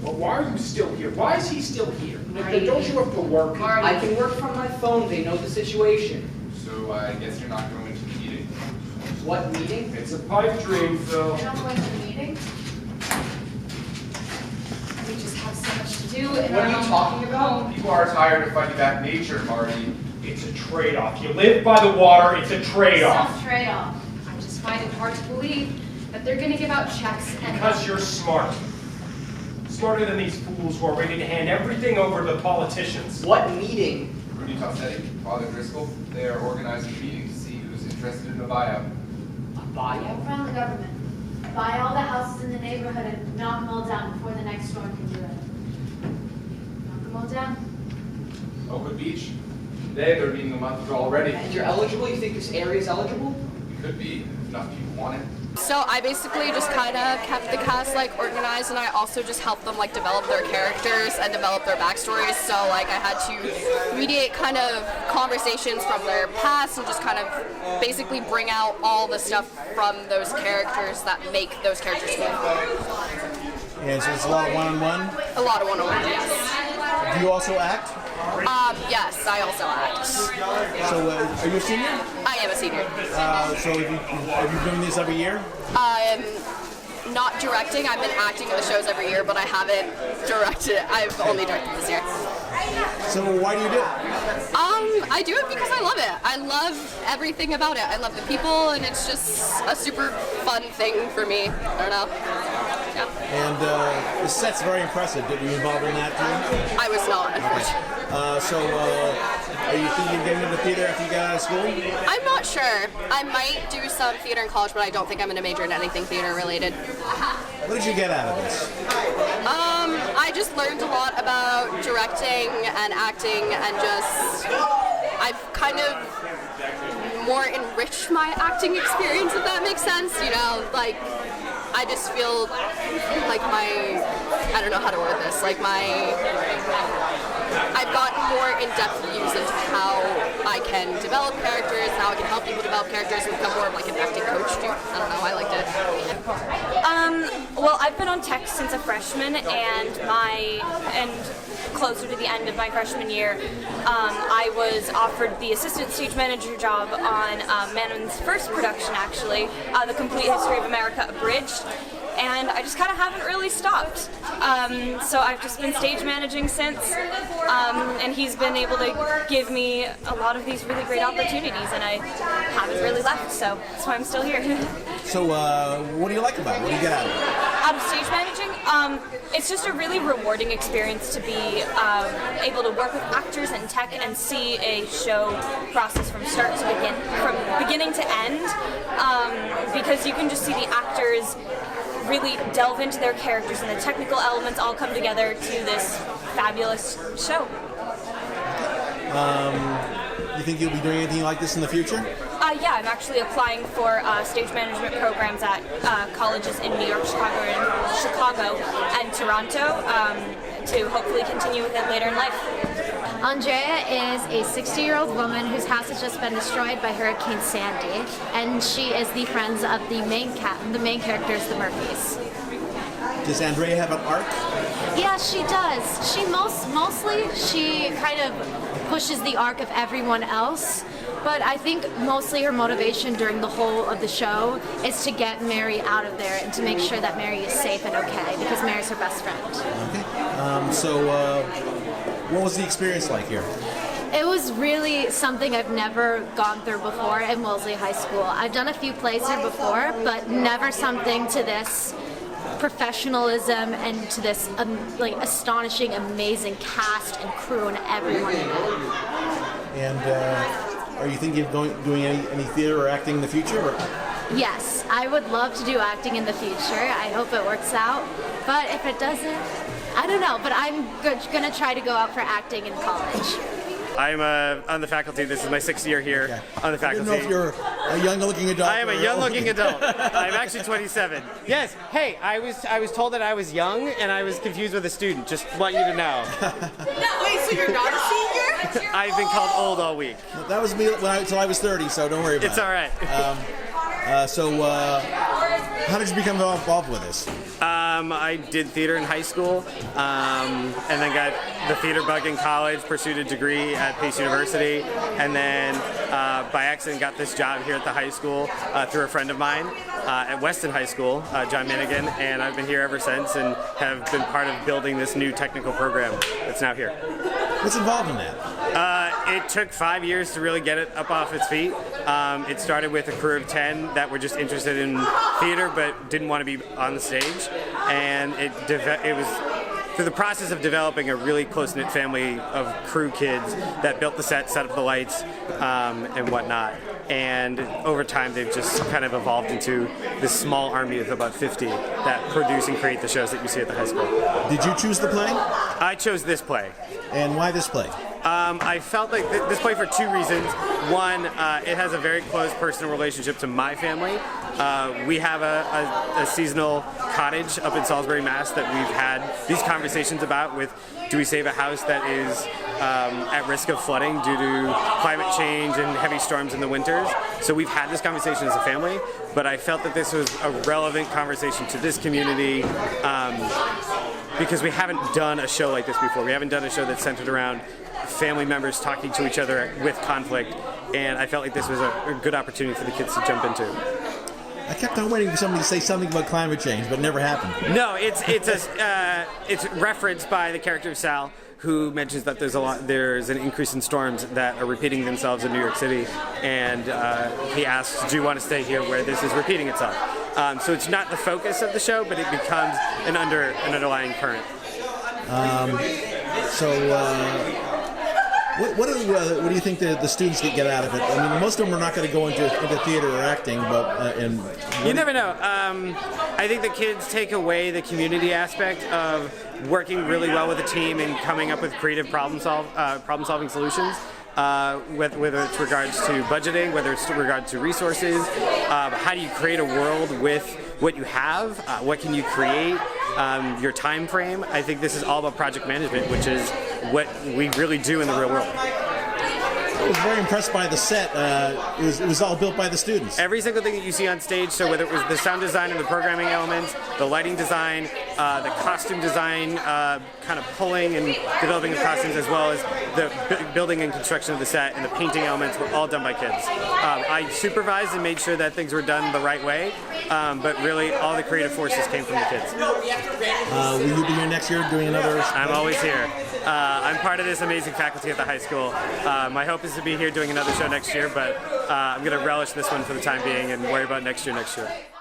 But why are you still here? Why is he still here? Don't you have to work? I can work from my phone. They know the situation. So I guess you're not going to the meeting. What meeting? It's a pipe dream, Phil. You're not going to the meeting? We just have so much to do. What are you talking about? People are tired of fighting back nature, Marty. It's a trade-off. You live by the water, it's a trade-off. Some trade-off. I just find it hard to believe that they're going to give out checks and... Because you're smart. Smarter than these fools who are ready to hand everything over to the politicians. What meeting? Rudy Tossetti, Father Driscoll, they are organizing a meeting to see who's interested in a buyout. A buyout? From the government. Buy all the houses in the neighborhood and knock them all down before the next storm can do it. Knock them all down. Oakwood Beach, they're meeting a month ago already. And you're eligible? You think this area is eligible? It could be, if enough people want it. So I basically just kind of kept the cast like organized, and I also just helped them like develop their characters and develop their backstories. So like I had to mediate kind of conversations from their past and just kind of basically bring out all the stuff from those characters that make those characters meaningful. And so it's a lot of one-on-one? A lot of one-on-one, yes. Do you also act? Yes, I also act. So are you a senior? I am a senior. So have you doing this every year? Not directing. I've been acting in the shows every year, but I haven't directed. I've only directed this year. So why do you do it? I do it because I love it. I love everything about it. I love the people, and it's just a super fun thing for me. I don't know. Yeah. And the set's very impressive. Did you involved in that too? I was not, unfortunately. So are you thinking of getting into theater after you get out of school? I'm not sure. I might do some theater in college, but I don't think I'm going to major in anything theater related. What did you get out of this? I just learned a lot about directing and acting, and just I've kind of more enriched my acting experience, if that makes sense. You know, like I just feel like I don't know how to word this, like I've gotten more in-depth views into how I can develop characters, how I can help people develop characters, and become more of like an acting coach too. I don't know, I liked it. Well, I've been on tech since a freshman, and closer to the end of my freshman year, I was offered the assistant stage manager job on Mannon's first production, actually, The Complete History of America Abridged. And I just kind of haven't really stopped. So I've just been stage managing since, and he's been able to give me a lot of these really great opportunities, and I haven't really left, so that's why I'm still here. So what do you like about it? What do you get out of it? Out of stage managing, it's just a really rewarding experience to be able to work with actors and tech and see a show process from start to beginning to end, because you can just see the actors really delve into their characters, and the technical elements all come together to this fabulous show. You think you'll be doing anything like this in the future? Yeah, I'm actually applying for stage management programs at colleges in New York, Chicago, and Toronto to hopefully continue with it later in life. Andrea is a 60-year-old woman whose house has just been destroyed by Hurricane Sandy, and she is the friends of the main characters, the Murphys. Does Andrea have an arc? Yeah, she does. She mostly kind of pushes the arc of everyone else, but I think mostly her motivation during the whole of the show is to get Mary out of there and to make sure that Mary is safe and okay, because Mary's her best friend. Okay. What was the experience like here? It was really something I've never gone through before in Wellesley High School. I've done a few plays here before, but never something to this professionalism and to this astonishing, amazing cast and crew and everyone in it. And are you thinking of doing any theater or acting in the future? Or? Yes, I would love to do acting in the future. I hope it works out, but if it doesn't, I don't know, but I'm going to try to go out for acting in college. I'm on the faculty. This is my 6th year here on the faculty. I didn't know if you're a young-looking adult. I am a young-looking adult. I'm actually 27. Yes. Hey, I was told that I was young, and I was confused with a student. Just want you to know. Wait, so you're not a senior? I've been called old all week. That was me until I was 30, so don't worry about it. It's all right. So how did you become involved with this? I did theater in high school, and then got the theater bug in college, pursued a degree at Pace University, and then by accident got this job here at the high school through a friend of mine at Weston High School, John Minigan, and I've been here ever since and have been part of building this new technical program that's now here. What's involved in that? It took 5 years to really get it up off its feet. It started with a crew of 10 that were just interested in theater but didn't want to be on the stage, and it was through the process of developing a really close-knit family of crew kids that built the set, set up the lights, and whatnot. And over time, they've just kind of evolved into this small army of about 50 that produce and create the shows that you see at the high school. Did you choose the play? I chose this play. And why this play? I felt like this play for two reasons. One, it has a very close personal relationship to my family. We have a seasonal cottage up in Salisbury, Mass. that we've had these conversations about with, do we save a house that is at risk of flooding due to climate change and heavy storms in the winters? So we've had this conversation as a family, but I felt that this was a relevant conversation to this community because we haven't done a show like this before. We haven't done a show that's centered around family members talking to each other with conflict, and I felt like this was a good opportunity for the kids to jump into. I kept on waiting for somebody to say something about climate change, but it never happened. No, it's referenced by the character of Sal, who mentions that there's an increase in storms that are repeating themselves in New York City, and he asks, do you want to stay here where this is repeating itself? So it's not the focus of the show, but it becomes an underlying current. What do you think the students get out of it? I mean, most of them are not going to go into theater or acting, but you never know. I think the kids take away the community aspect of working really well with a team and coming up with creative problem-solving solutions. Whether it's regards to budgeting, whether it's regards to resources, how do you create a world with what you have? What can you create? Your time frame. I think this is all about project management, which is what we really do in the real world. I was very impressed by the set. It was all built by the students. Every single thing that you see on stage, so whether it was the sound design and the programming elements, the lighting design, the costume design, kind of pulling and developing the costumes, as well as the building and construction of the set and the painting elements were all done by kids. I supervised and made sure that things were done the right way, but really all the creative forces came from the kids. Will you be here next year doing another? I'm always here. I'm part of this amazing faculty at the high school. My hope is to be here doing another show next year, but I'm going to relish this one for the time being and worry about next year.